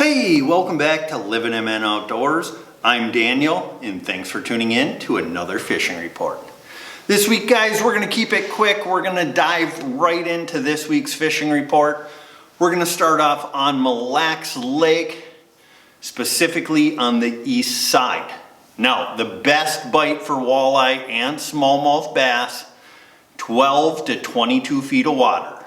Hey, welcome back to Livin MN Outdoors. I'm Daniel, and thanks for tuning in to another fishing report. This week, guys, we're going to keep it quick. We're going to dive right into this week's fishing report. We're going to start off on Mille Lacs Lake, specifically on the east side. Now, the best bite for walleye and smallmouth bass, 12 to 22 feet of water.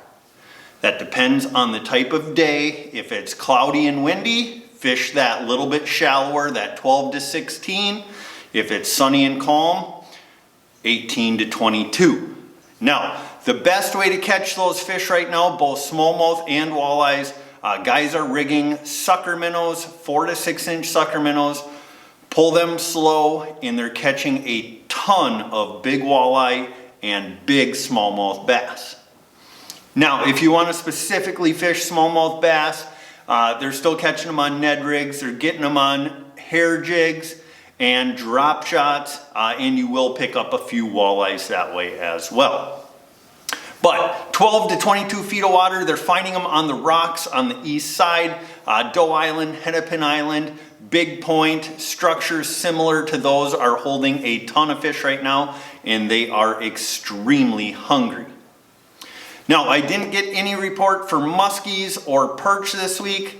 That depends on the type of day. If it's cloudy and windy, fish that little bit shallower, that 12 to 16. If it's sunny and calm, 18 to 22. Now, the best way to catch those fish right now, both smallmouth and walleyes, guys are rigging sucker minnows, 4 to 6 inch sucker minnows. Pull them slow, and they're catching a ton of big walleye and big smallmouth bass. Now, if you want to specifically fish smallmouth bass, they're still catching them on Ned rigs. They're getting them on hair jigs and drop shots, and you will pick up a few walleyes that way as well. But 12 to 22 feet of water, they're finding them on the rocks on the east side, Doe Island, Hennepin Island, Big Point. Structures similar to those are holding a ton of fish right now, and they are extremely hungry. Now, I didn't get any report for muskies or perch this week,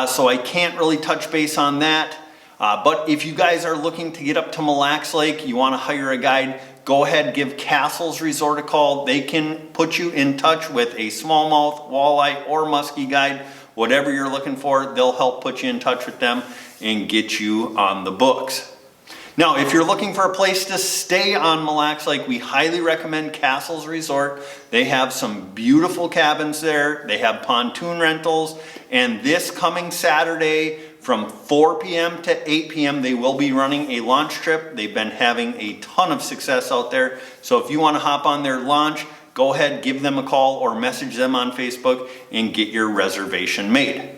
so I can't really touch base on that. But if you guys are looking to get up to Mille Lacs Lake, you want to hire a guide, go ahead, give Castles Resort a call. They can put you in touch with a smallmouth, walleye, or muskie guide. Whatever you're looking for, they'll help put you in touch with them and get you on the books. Now, if you're looking for a place to stay on Mille Lacs Lake, we highly recommend Castles Resort. They have some beautiful cabins there. They have pontoon rentals. And this coming Saturday from 4 p.m. to 8 p.m., they will be running a launch trip. They've been having a ton of success out there. So if you want to hop on their launch, go ahead, give them a call or message them on Facebook and get your reservation made.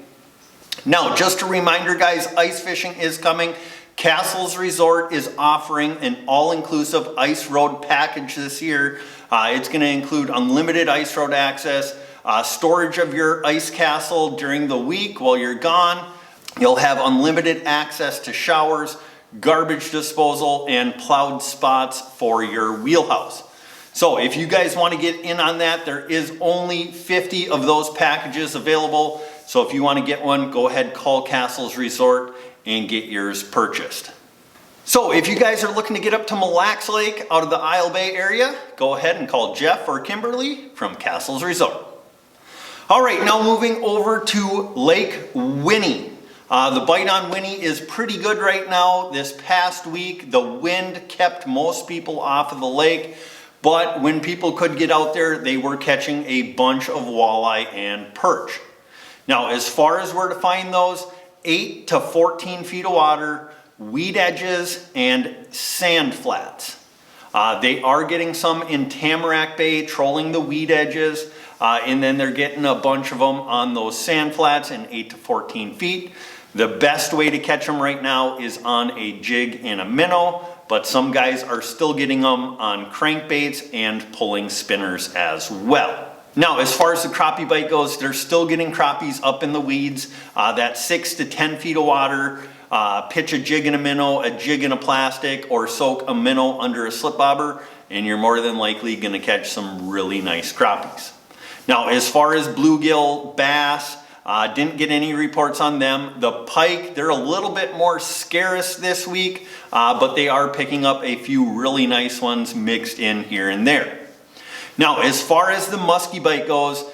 Now, just a reminder, guys, ice fishing is coming. Castles Resort is offering an all-inclusive ice road package this year. It's going to include unlimited ice road access, storage of your ice castle during the week while you're gone. You'll have unlimited access to showers, garbage disposal, and plowed spots for your wheelhouse. So if you guys want to get in on that, there is only 50 of those packages available. So if you want to get one, go ahead, call Castles Resort and get yours purchased. So if you guys are looking to get up to Mille Lacs Lake out of the Isle Bay area, go ahead and call Jeff or Kimberly from Castles Resort. All right, now moving over to Lake Winnie. The bite on Winnie is pretty good right now. This past week, the wind kept most people off of the lake, but when people could get out there, they were catching a bunch of walleye and perch. Now, as far as where to find those, 8 to 14 feet of water, weed edges, and sand flats. They are getting some in Tamarack Bay, trolling the weed edges, and then they're getting a bunch of them on those sand flats in 8 to 14 feet. The best way to catch them right now is on a jig and a minnow, but some guys are still getting them on crankbaits and pulling spinners as well. Now, as far as the crappie bite goes, they're still getting crappies up in the weeds. That 6 to 10 feet of water, pitch a jig and a minnow, a jig in a plastic, or soak a minnow under a slip bobber, and you're more than likely going to catch some really nice crappies. Now, as far as bluegill, bass, didn't get any reports on them. The pike, they're a little bit more scarce this week, but they are picking up a few really nice ones mixed in here and there. Now, as far as the muskie bite goes,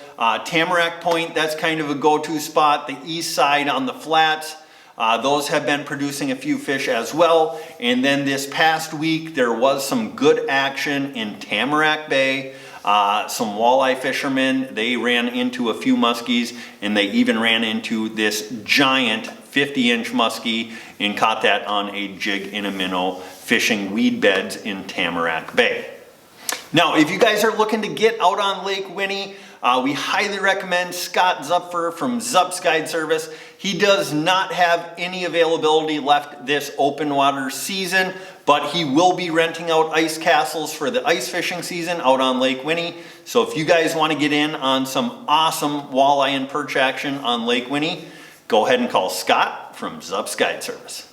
Tamarack Point, that's kind of a go-to spot. The east side on the flats, those have been producing a few fish as well. And then this past week, there was some good action in Tamarack Bay. Some walleye fishermen, they ran into a few muskies, and they even ran into this giant 50-inch muskie and caught that on a jig and a minnow fishing weed beds in Tamarack Bay. Now, if you guys are looking to get out on Lake Winnie, we highly recommend Scott Zupfer from zupsguideservice. He does not have any availability left this open water season, but he will be renting out ice castles for the ice fishing season out on Lake Winnie. So if you guys want to get in on some awesome walleye and perch action on Lake Winnie, go ahead and call Scott from zupsguideservice.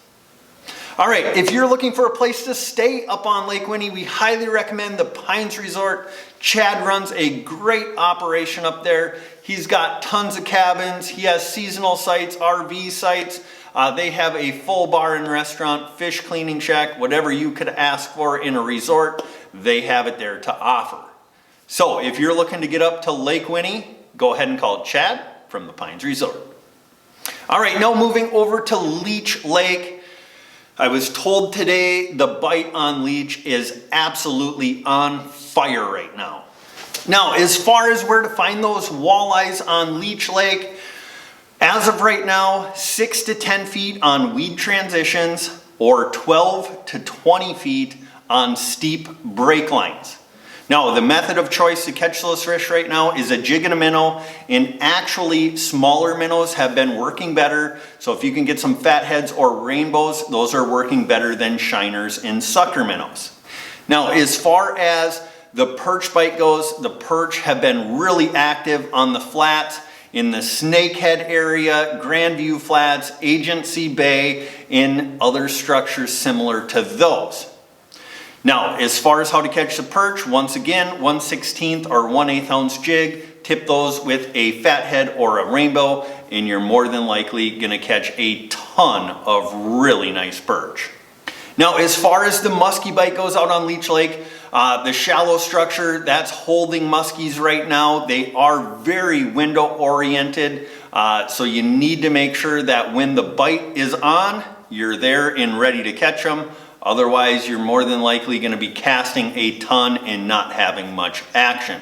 All right, if you're looking for a place to stay up on Lake Winnie, we highly recommend the Pines Resort. Chad runs a great operation up there. He's got tons of cabins. He has seasonal sites, RV sites. They have a full bar and restaurant, fish cleaning shack, whatever you could ask for in a resort, they have it there to offer. So if you're looking to get up to Lake Winnie, go ahead and call Chad from the Pines Resort. All right, now moving over to Leech Lake. I was told today the bite on Leech is absolutely on fire right now. Now, as far as where to find those walleyes on Leech Lake, as of right now, 6 to 10 feet on weed transitions or 12 to 20 feet on steep break lines. Now, the method of choice to catch those fish right now is a jig and a minnow, and actually smaller minnows have been working better. So if you can get some fatheads or rainbows, those are working better than shiners and sucker minnows. Now, as far as the perch bite goes, the perch have been really active on the flats in the Snakehead area, Grandview Flats, Agency Bay, and other structures similar to those. Now, as far as how to catch the perch, once again, 1/16 or 1/8 ounce jig, tip those with a fathead or a rainbow, and you're more than likely gonna catch a ton of really nice perch. Now, as far as the muskie bite goes out on Leech Lake, the shallow structure, that's holding muskies right now. They are very window oriented, so you need to make sure that when the bite is on, you're there and ready to catch them. Otherwise, you're more than likely going to be casting a ton and not having much action.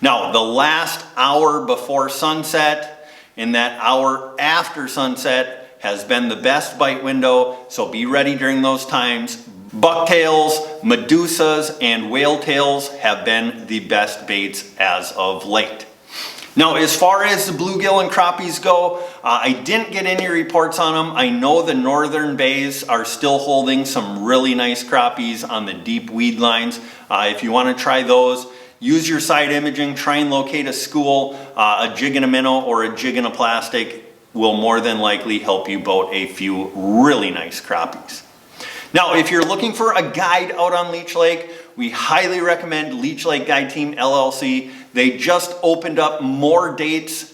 Now, the last hour before sunset and that hour after sunset has been the best bite window, so be ready during those times. Bucktails, medusas, and whale tails have been the best baits as of late. Now, as far as the bluegill and crappies go, I didn't get any reports on them. I know the northern bays are still holding some really nice crappies on the deep weed lines. If you want to try those, use your side imaging, try and locate a school. A jig and a minnow or a jig and a plastic will more than likely help you boat a few really nice crappies. Now, if you're looking for a guide out on Leech Lake, we highly recommend Leech Lake Guide Team LLC. They just opened up more dates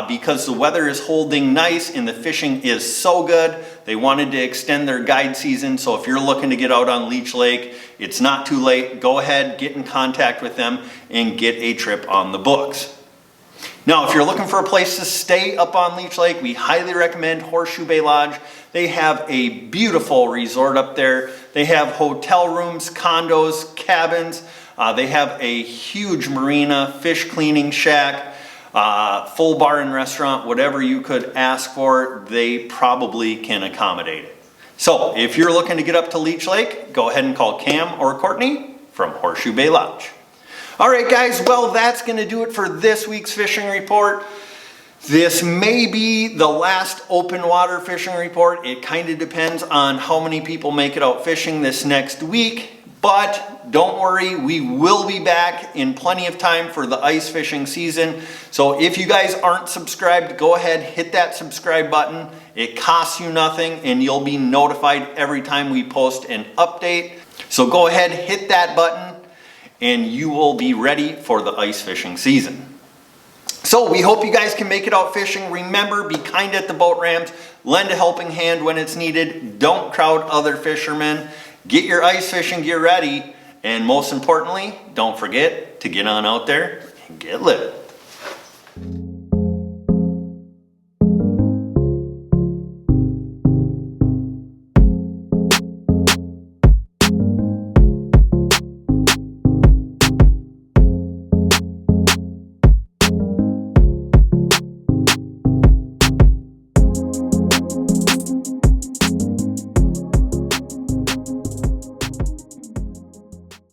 because the weather is holding nice and the fishing is so good. They wanted to extend their guide season, so if you're looking to get out on Leech Lake, it's not too late. Go ahead, get in contact with them, and get a trip on the books. Now, if you're looking for a place to stay up on Leech Lake, we highly recommend Horseshoe Bay Lodge. They have a beautiful resort up there. They have hotel rooms, condos, cabins. They have a huge marina, fish cleaning shack, full bar and restaurant, whatever you could ask for, they probably can accommodate it. So if you're looking to get up to Leech Lake, go ahead and call Cam or Courtney from Horseshoe Bay Lodge. All right, guys, well, that's going to do it for this week's fishing report. This may be the last open water fishing report. It kind of depends on how many people make it out fishing this next week, but don't worry, we will be back in plenty of time for the ice fishing season. So if you guys aren't subscribed, go ahead, hit that subscribe button. It costs you nothing and you'll be notified every time we post an update. So go ahead, hit that button, and you will be ready for the ice fishing season. So we hope you guys can make it out fishing. Remember, be kind at the boat ramps, lend a helping hand when it's needed, don't crowd other fishermen, get your ice fishing gear ready, and most importantly, don't forget to get on out there and get living.